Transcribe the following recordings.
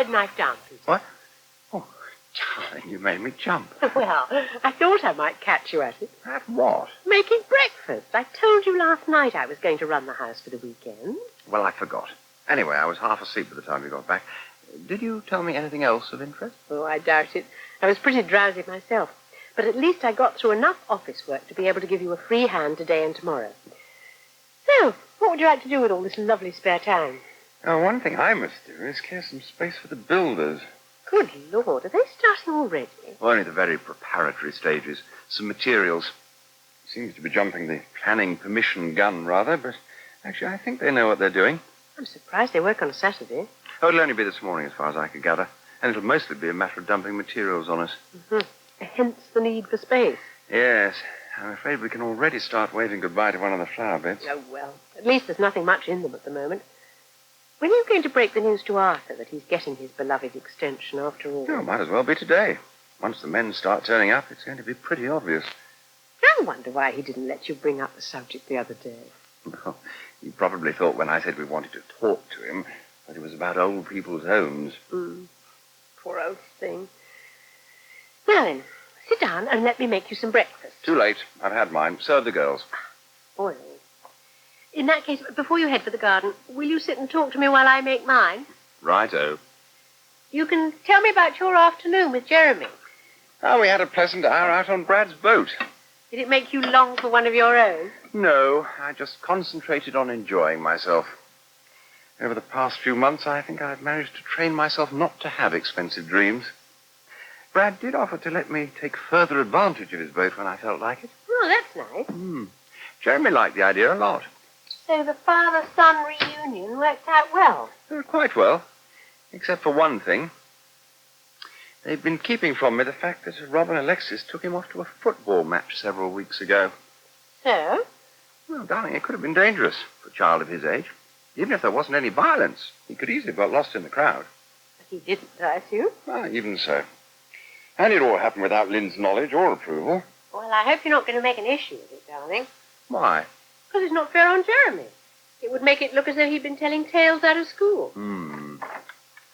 bread knife down, Peter. What? Oh, darling, you made me jump. Well, I thought I might catch you at it. At what? Making breakfast. I told you last night I was going to run the house for the weekend. Well, I forgot. Anyway, I was half asleep by the time you got back. Did you tell me anything else of interest? Oh, I doubt it. I was pretty drowsy myself. But at least I got through enough office work to be able to give you a free hand today and tomorrow. So, what would you like to do with all this lovely spare time? Oh, one thing I must do is clear some space for the builders. Good Lord, are they starting already? Well, only the very preparatory stages. Some materials. Seems to be jumping the planning permission gun, rather, but actually I think they know what they're doing. I'm surprised they work on a Saturday. Oh, it'll only be this morning, as far as I could gather. And it'll mostly be a matter of dumping materials on us. Mm-hmm. Hence the need for space. Yes. I'm afraid we can already start waving goodbye to one of the flower beds. Oh, well, at least there's nothing much in them at the moment. When are you going to break the news to Arthur that he's getting his beloved extension after all? Oh, might as well be today. Once the men start turning up, it's going to be pretty obvious. I wonder why he didn't let you bring up the subject the other day. Well, he probably thought when I said we wanted to talk to him that it was about old people's homes. Poor old thing. Now then, sit down and let me make you some breakfast. Too late. I've had mine. Serve the girls. Boy. In that case, before you head for the garden, will you sit and talk to me while I make mine? Righto. You can tell me about your afternoon with Jeremy. Oh, we had a pleasant hour out on Brad's boat. Did it make you long for one of your own? No, I just concentrated on enjoying myself. Over the past few months, I think I've managed to train myself not to have expensive dreams. Brad did offer to let me take further advantage of his boat when I felt like it. Oh, that's nice. Jeremy liked the idea a lot. So the father-son reunion worked out well? Quite well, except for one thing. They've been keeping from me the fact that Rob and Alexis took him off to a football match several weeks ago. So? Well, darling, it could have been dangerous for a child of his age. Even if there wasn't any violence, he could easily have got lost in the crowd. But he didn't, I assume? Ah, even so. And it all happened without Lynn's knowledge or approval. Well, I hope you're not going to make an issue of it, darling. Why? Because it's not fair on Jeremy. It would make it look as though he'd been telling tales out of school.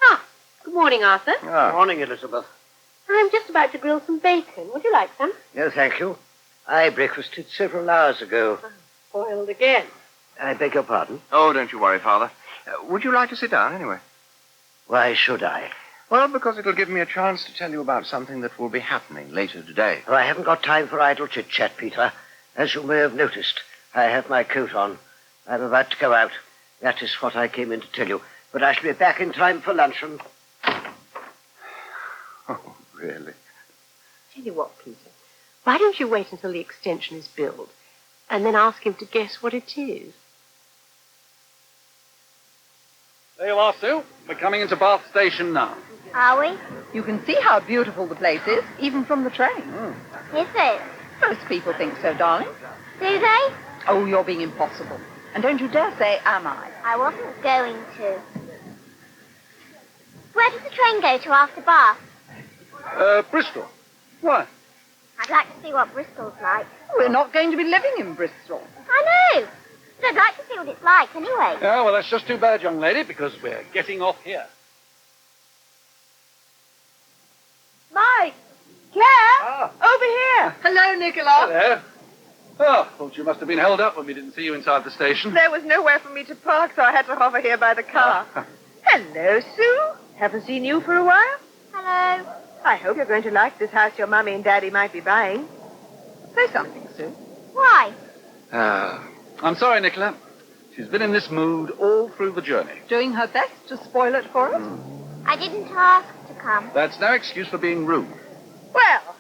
Ah, good morning, Arthur. Good morning, Elizabeth. I'm just about to grill some bacon. Would you like some? No, thank you. I breakfasted several hours ago. Boiled again. I beg your pardon? Oh, don't you worry, Father. Would you like to sit down, anyway? Why should I? Well, because it'll give me a chance to tell you about something that will be happening later today. Oh, I haven't got time for idle chit-chat, Peter. As you may have noticed, I have my coat on. I'm about to go out. That is what I came in to tell you. But I shall be back in time for luncheon. Oh, really? Tell you what, Peter. Why don't you wait until the extension is built and then ask him to guess what it is? There you are, Sue. We're coming into Bath Station now. Are we? You can see how beautiful the place is, even from the train. Is it? Most people think so, darling. Do they? Oh, you're being impossible. And don't you dare say, am I? I wasn't going to. Where does the train go to after Bath? Bristol. Why? I'd like to see what Bristol's like. We're not going to be living in Bristol. I know. But I'd like to see what it's like anyway. Yeah, well, that's just too bad, young lady, because we're getting off here. Mike! Claire! Over here! Hello, Nicola. Hello. Oh, thought you must have been held up when we didn't see you inside the station. There was nowhere for me to park, so I had to hover here by the car. Hello, Sue. Haven't seen you for a while. Hello. I hope you're going to like this house your Mummy and Daddy might be buying. Say something, Sue. Why? I'm sorry, Nicola. She's been in this mood all through the journey. Doing her best to spoil it for us? I didn't ask to come. That's no excuse for being rude. Well,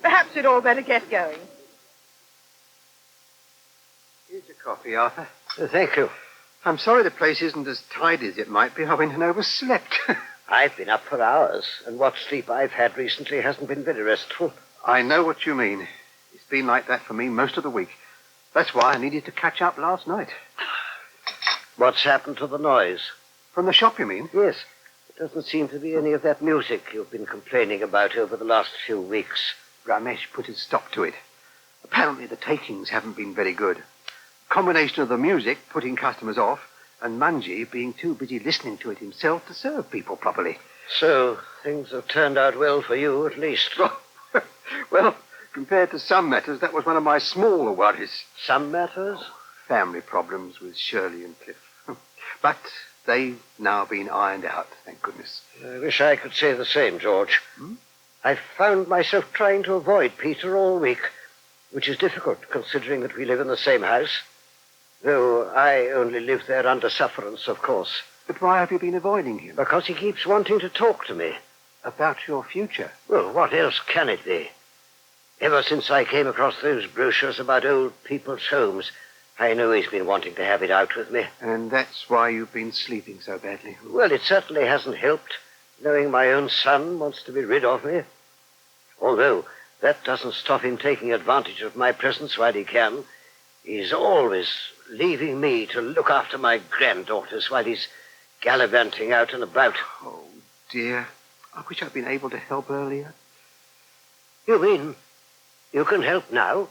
perhaps we'd all better get going. Here's your coffee, Arthur. Thank you. I'm sorry the place isn't as tidy as it might be. I've been overslept. I've been up for hours, and what sleep I've had recently hasn't been very restful. I know what you mean. It's been like that for me most of the week. That's why I needed to catch up last night. What's happened to the noise? From the shop, you mean? Yes. There doesn't seem to be any of that music you've been complaining about over the last few weeks. Ramesh put a stop to it. Apparently the takings haven't been very good. Combination of the music putting customers off and Manji being too busy listening to it himself to serve people properly. So, things have turned out well for you, at least. Well, compared to some matters, that was one of my smaller worries. Some matters? Family problems with Shirley and Cliff. But they've now been ironed out, thank goodness. I wish I could say the same, George. I've found myself trying to avoid Peter all week, which is difficult considering that we live in the same house. Though I only live there under sufferance, of course. But why have you been avoiding him? Because he keeps wanting to talk to me. About your future? Well, what else can it be? Ever since I came across those brochures about old people's homes, I know he's been wanting to have it out with me. And that's why you've been sleeping so badly? Well, it certainly hasn't helped, knowing my own son wants to be rid of me. Although that doesn't stop him taking advantage of my presence while he can. He's always leaving me to look after my granddaughters while he's gallivanting out and about. Oh, dear. I wish I'd been able to help earlier. You mean you can help now?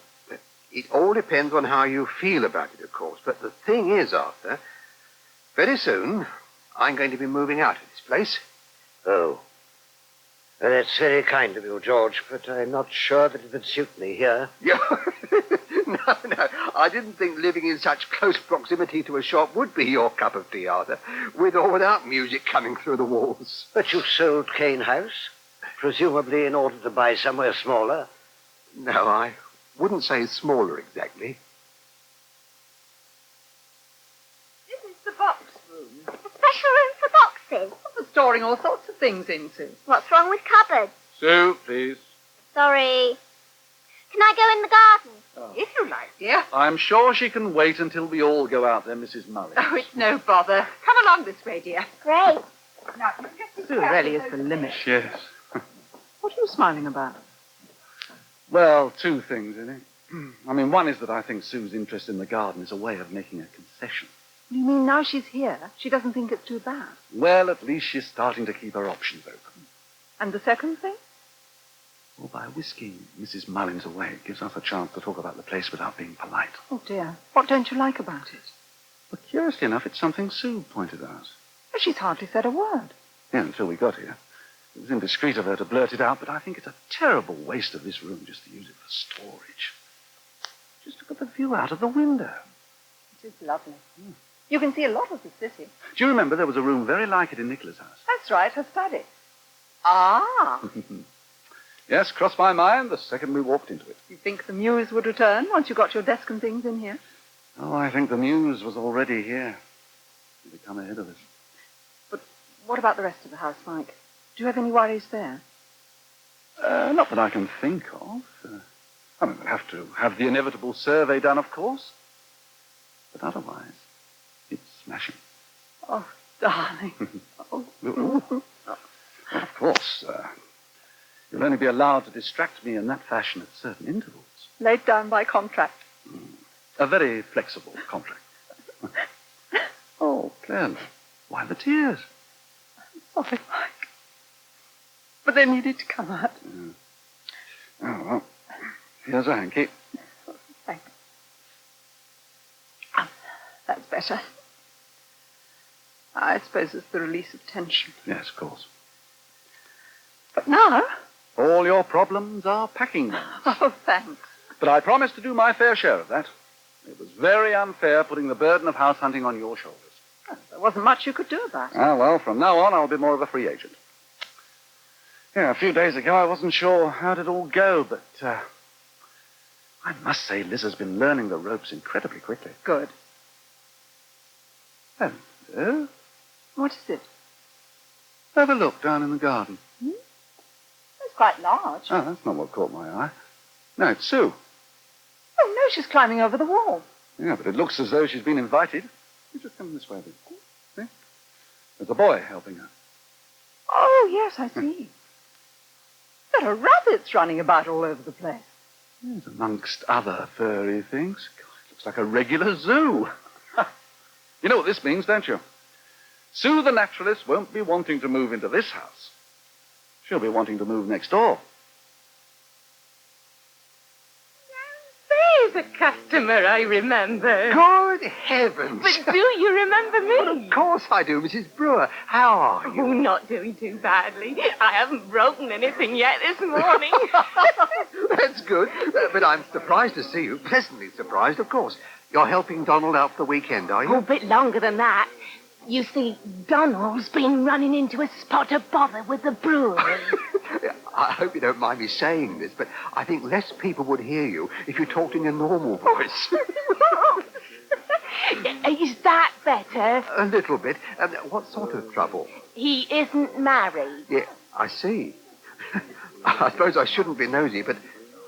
It all depends on how you feel about it, of course. But the thing is, Arthur, very soon I'm going to be moving out of this place. Oh. Well, that's very kind of you, George, but I'm not sure that it would suit me here. No, I didn't think living in such close proximity to a shop would be your cup of tea, Arthur, with or without music coming through the walls. But you sold Cane House, presumably in order to buy somewhere smaller. No, I wouldn't say smaller exactly. This is the box room. A special room for boxes. For storing all sorts of things into. What's wrong with cupboards? Sue, please. Sorry. Can I go in the garden? If you like, dear. I'm sure she can wait until we all go out there, Mrs. Murray. Oh, it's no bother. Come along this way, dear. Great. Now, you just be Sue careful really is of the those- limit. Yes. What are you smiling about? Well, two things, really. I mean, one is that I think Sue's interest in the garden is a way of making a concession. You mean now she's here, she doesn't think it's too bad? Well, at least she's starting to keep her options open. And the second thing? Well, by whisking Mrs. Mullins away, it gives us a chance to talk about the place without being polite. Oh, dear. What don't you like about it? But curiously enough, it's something Sue pointed out. Well, she's hardly said a word. Yeah, until we got here. It was indiscreet of her to blurt it out, but I think it's a terrible waste of this room just to use it for storage. Just look at the view out of the window. It is lovely. You can see a lot of the city. Do you remember there was a room very like it in Nicola's house? That's right, her study. Ah. Yes, crossed my mind the second we walked into it. You think the muse would return once you got your desk and things in here? Oh, I think the muse was already here. He'd come ahead of us. But what about the rest of the house, Mike? Do you have any worries there? Not that I can think of. I mean, we'll have to have the inevitable survey done, of course. But otherwise, it's smashing. Oh, darling. Oh. Well, of course, you'll only be allowed to distract me in that fashion at certain intervals. Laid down by contract. A very flexible contract. Oh, Claire, why the tears? Sorry, Mike. But they needed to come out. Oh, well, here's a hanky. Thanks. That's better. I suppose it's the release of tension. Yes, of course. But now... All your problems are packing ones. Oh, thanks. But I promised to do my fair share of that. It was very unfair putting the burden of house hunting on your shoulders. There wasn't much you could do about it. Ah, well, from now on, I'll be more of a free agent. Yeah, a few days ago, I wasn't sure how it'd all go, but I must say Liz has been learning the ropes incredibly quickly. Good. Hello? What is it? Have a look down in the garden. It's quite large. Oh, that's not what caught my eye. No, it's Sue. Oh, no, she's climbing over the wall. Yeah, but it looks as though she's been invited. You just come this way a bit. See? There's a boy helping her. Oh, yes, I see. There are rabbits running about all over the place. Yes, amongst other furry things. God, it looks like a regular zoo. You know what this means, don't you? Sue the naturalist won't be wanting to move into this house. She'll be wanting to move next door. a customer I remember. Good heavens. But do you remember me? Of course I do, Mrs. Brewer. How are you? Oh, not doing too badly. I haven't broken anything yet this morning. That's good. But I'm surprised to see you. Pleasantly surprised, of course. You're helping Donald out for the weekend, are you? Oh, a bit longer than that. You see, Donald's been running into a spot of bother with the Brewer. I hope you don't mind me saying this, but I think less people would hear you if you talked in a normal voice. Is that better? A little bit. What sort of trouble? He isn't married. Yeah, I see. I suppose I shouldn't be nosy, but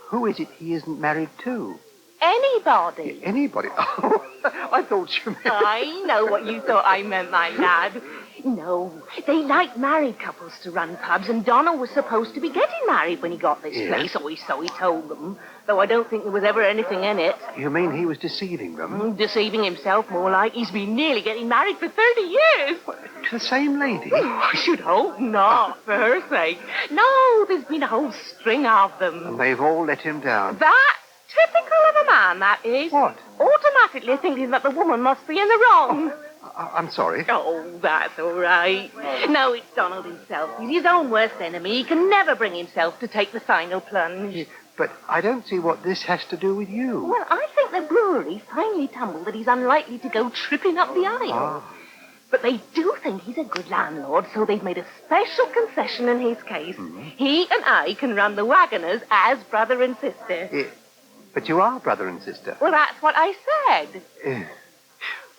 who is it he isn't married to? Anybody. Anybody? Oh, I thought you meant... I know what you thought I meant, my lad. No, they like married couples to run pubs, and Donald was supposed to be getting married when he got this place, or so he told them, though I don't think there was ever anything in it. You mean he was deceiving them? Deceiving himself, more like. He's been nearly getting married for 30 years. To the same lady? I should hope not, for her sake. No, there's been a whole string of them. And they've all let him down. That's typical of a man, that is. What? Automatically thinking that the woman must be in the wrong. I'm sorry. Oh, that's all right. No, it's Donald himself. He's his own worst enemy. He can never bring himself to take the final plunge. But I don't see what this has to do with you. Well, I think the brewery finally tumbled that he's unlikely to go tripping up the aisle. But they do think he's a good landlord, so they've made a special concession in his case. Mm-hmm. He and I can run the Waggoners as brother and sister. But you are brother and sister. Well, that's what I said.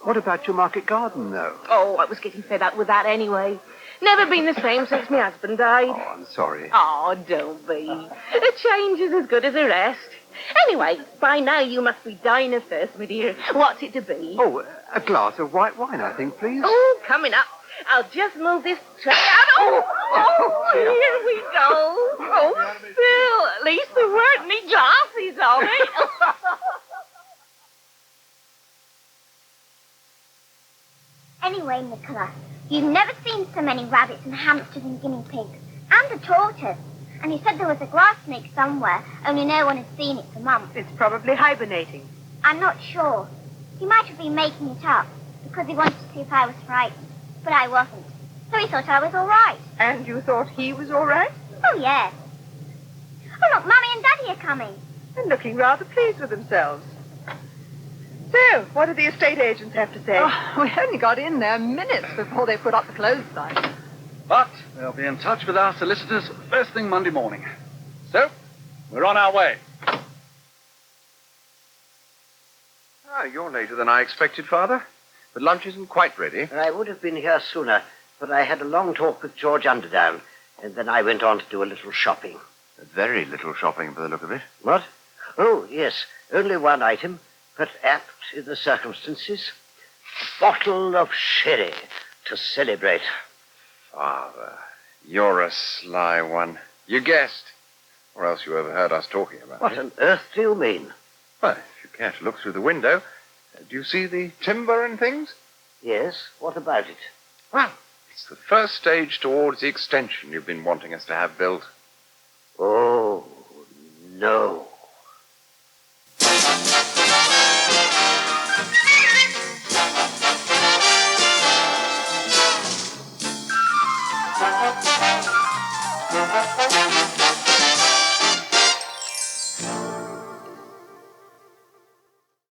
What about your market garden, though? Oh, I was getting fed up with that anyway. Never been the same since my husband died. Oh, I'm sorry. Oh, don't be. A change is as good as a rest. Anyway, by now you must be dining first, my dear. What's it to be? Oh, a glass of white wine, I think, please. Oh, coming up. I'll just move this tray out. Oh, here we go. Oh, still, at least there weren't any glasses on it. Anyway, Nicola, you've never seen so many rabbits and hamsters and guinea pigs, and a tortoise. And you said there was a glass snake somewhere, only no one had seen it for months. It's probably hibernating. I'm not sure. He might have been making it up, because he wanted to see if I was frightened. But I wasn't. So he thought I was all right. And you thought he was all right? Oh, yes. Oh, look, Mummy and Daddy are coming. And looking rather pleased with themselves. So, what do the estate agents have to say? Oh, we only got in there minutes before they put up the clothes sign. But they'll be in touch with our solicitors first thing Monday morning. So, we're on our way. Ah, you're later than I expected, Father. But lunch isn't quite ready. I would have been here sooner, but I had a long talk with George Underdown, and then I went on to do a little shopping. Very little shopping, by the look of it. What? Oh, yes, only one item, but apt in the circumstances. A bottle of sherry to celebrate. Father, you're a sly one. You guessed. Or else you overheard us talking about What it. on earth do you mean? Well, if you care to look through the window, do you see the timber and things? Yes, what about it? Well, it's the first stage towards the extension you've been wanting us to have built. Oh, no.